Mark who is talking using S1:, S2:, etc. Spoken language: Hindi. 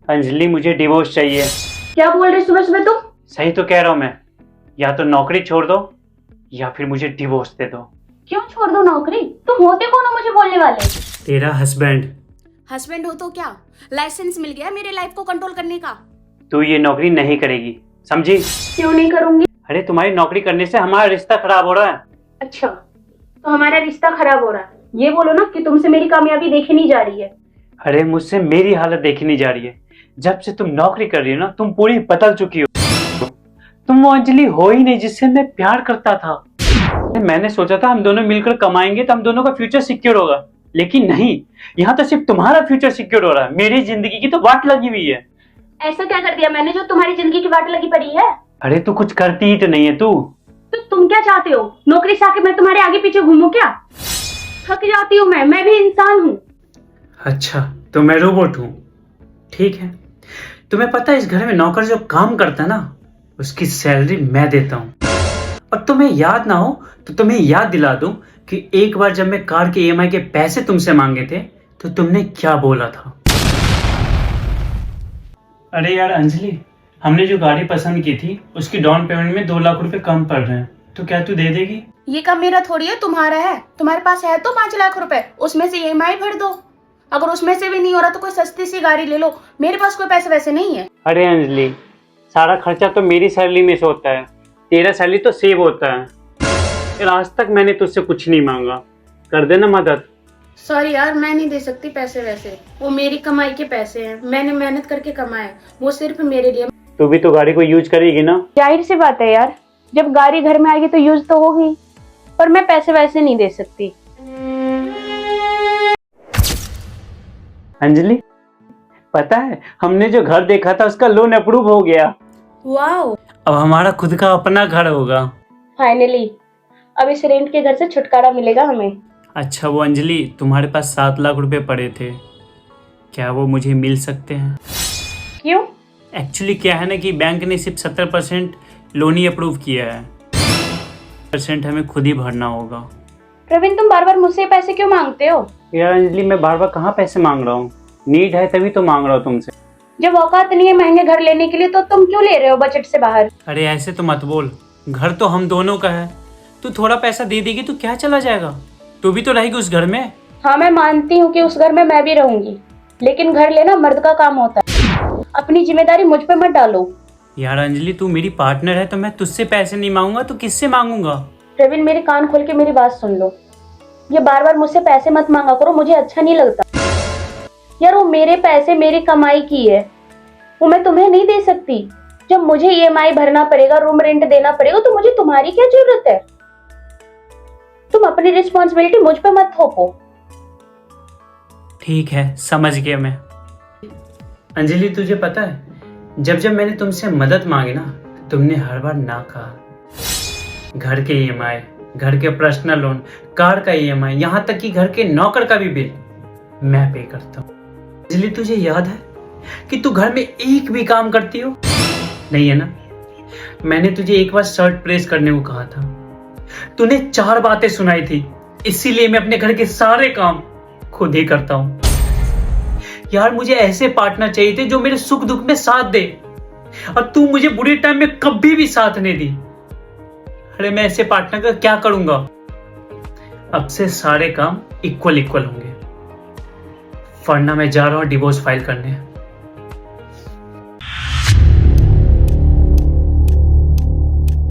S1: अंजलि मुझे डिवोर्स चाहिए।
S2: क्या बोल रहे सुबह सुबह तुम?
S1: सही तो कह रहा हूँ मैं। या तो नौकरी छोड़ दो या फिर मुझे डिवोर्स दे दो।
S2: क्यों छोड़ दो नौकरी? तुम होते कौन हो मुझे बोलने वाले?
S1: तेरा हस्बैंड।
S3: हस्बैंड हो तो क्या, लाइसेंस मिल गया मेरे लाइफ को कंट्रोल करने का।
S1: तू ये नौकरी नहीं करेगी, समझी?
S2: क्यों नहीं करूंगी?
S1: अरे तुम्हारी नौकरी करने से हमारा रिश्ता खराब हो रहा है।
S2: अच्छा, तो हमारा रिश्ता खराब हो रहा है, ये बोलो ना कि तुमसे मेरी कामयाबी देखी नहीं जा रही है।
S1: अरे मुझसे मेरी हालत देखी नहीं जा रही है। जब से तुम नौकरी कर रही हो ना, तुम पूरी बदल चुकी हो। तुम वो अंजलि हो ही नहीं जिससे मैं प्यार करता था। मैंने सोचा था हम दोनों मिलकर कमाएंगे तो हम दोनों का फ्यूचर सिक्योर होगा, लेकिन नहीं, यहाँ तो सिर्फ तुम्हारा फ्यूचर सिक्योर हो रहा है, मेरी जिंदगी की तो वाट लगी हुई है।
S2: ऐसा क्या कर दिया मैंने जो तुम्हारी जिंदगी की वाट लगी पड़ी है?
S1: अरे तू कुछ करती ही तो नहीं है तू।
S2: तो तुम क्या चाहते हो? नौकरी से आके मैं तुम्हारे आगे पीछे घूमूं क्या? थक जाती हूँ मैं भी इंसान हूँ।
S1: अच्छा तो मैं रोबोट हूँ, ठीक है। तुम्हें पता है इस घर में नौकर जो काम करता है ना, उसकी सैलरी मैं देता हूँ। और तुम्हें याद ना हो तो तुम्हें याद दिला दूं कि एक बार जब मैं कार के ईएमआई के पैसे तुमसे मांगे थे तो तुमने क्या बोला था। अरे यार अंजलि, हमने जो गाड़ी पसंद की थी उसकी डाउन पेमेंट में 2 लाख रुपए कम पड़ रहे हैं, तो क्या तू दे देगी?
S3: ये काम मेरा थोड़ी है, तुम्हारा है। तुम्हारे पास है तो 5 लाख रुपए, उसमें से ईएमआई भर दो। अगर उसमें से भी नहीं हो रहा तो कोई सस्ती सी गाड़ी ले लो, मेरे पास कोई पैसे वैसे नहीं है।
S1: अरे अंजलि, सारा खर्चा तो मेरी सैलरी में से होता है, तेरा सैलरी तो सेव होता है। फिर आज तक मैंने तुझसे कुछ नहीं मांगा, कर देना मदद।
S3: सॉरी यार, मैं नहीं दे सकती पैसे वैसे, वो मेरी कमाई के पैसे हैं, मैंने मेहनत करके कमाए, वो सिर्फ मेरे लिए।
S1: तू भी तो गाड़ी को यूज करेगी ना?
S2: जाहिर सी बात है यार, जब गाड़ी घर में आएगी तो यूज तो होगी, पर मैं पैसे वैसे नहीं दे सकती।
S1: अंजलि, पता है हमने जो घर देखा था उसका लोन अप्रूव हो गया।
S3: वाओ,
S1: अब हमारा खुद का अपना घर होगा।
S2: फाइनली अब इस रेंट के घर से छुटकारा मिलेगा हमें।
S1: अच्छा वो अंजलि, तुम्हारे पास 7 लाख रुपए पड़े थे, क्या वो मुझे मिल सकते हैं?
S2: क्यों?
S1: एक्चुअली क्या है ना कि बैंक ने सिर्फ 70% लोन ही अप्रूव किया है, % हमें खुद ही भरना होगा।
S2: प्रवीण, तुम बार बार मुझसे पैसे क्यों मांगते हो?
S1: यार अंजलि, मैं बार बार कहाँ पैसे मांग रहा हूँ, नीड है तभी तो मांग रहा हूँ तुमसे।
S2: जब औकात नहीं है महंगे घर लेने के लिए तो तुम क्यों ले रहे हो बजट से बाहर?
S1: अरे ऐसे तो मत बोल, घर तो हम दोनों का है। तू थोड़ा पैसा दे देगी तो क्या चला जाएगा, तू भी तो रहेगी उस घर में।
S2: हाँ, मैं मानती हूँ कि उस घर में मैं भी रहूंगी, लेकिन घर लेना मर्द का काम होता है, अपनी जिम्मेदारी मुझ पे मत डालो।
S1: यार अंजलि, तू मेरी पार्टनर है तो मैं तुझसे पैसे नहीं मांगूंगा तो किससे मांगूंगा?
S2: प्रवीण, मेरे कान खोल के मेरी बात सुन लो, ये बार बार मुझसे पैसे मत मांगा करो, मुझे अच्छा नहीं लगता। यार वो मेरे पैसे मेरी कमाई की है, वो मैं तुम्हें नहीं दे सकती। जब मुझे ईएमआई भरना पड़ेगा, रूम रेंट देना पड़ेगा, तो मुझे तुम्हारी क्या जरूरत है? तुम अपनी रिस्पॉन्सिबिलिटी मुझ पे मत थोपो।
S1: ठीक है, समझ गया मैं। अंजलि, तुझे पता है जब जब मैंने तुमसे मदद मांगी ना, तुमने हर बार ना कहा। घर के ईएमआई, घर के पर्सनल लोन, कार का ईएमआई, यहाँ तक कि घर के नौकर का भी बिल मैं पे करता हूँ। अंजलि, तुझे याद है कि तू घर में एक भी काम करती हो? नहीं है ना? मैंने तुझे एक बार शर्ट प्रेस करने को कहा था, तूने 4 बातें सुनाई थी, इसीलिए मैं अपने घर के सारे काम खुद ही करता हूँ। यार मुझे ऐसे पार्टनर चाहिए थे जो मेरे सुख दुख में साथ दे, और तू मुझे बुरे टाइम में कभी भी साथ नहीं दी। अरे मैं ऐसे पार्टनर का क्या करूंगा? अब से सारे काम इक्वल होंगे, वरना मैं जा रहा हूँ डिवोर्स फाइल करने।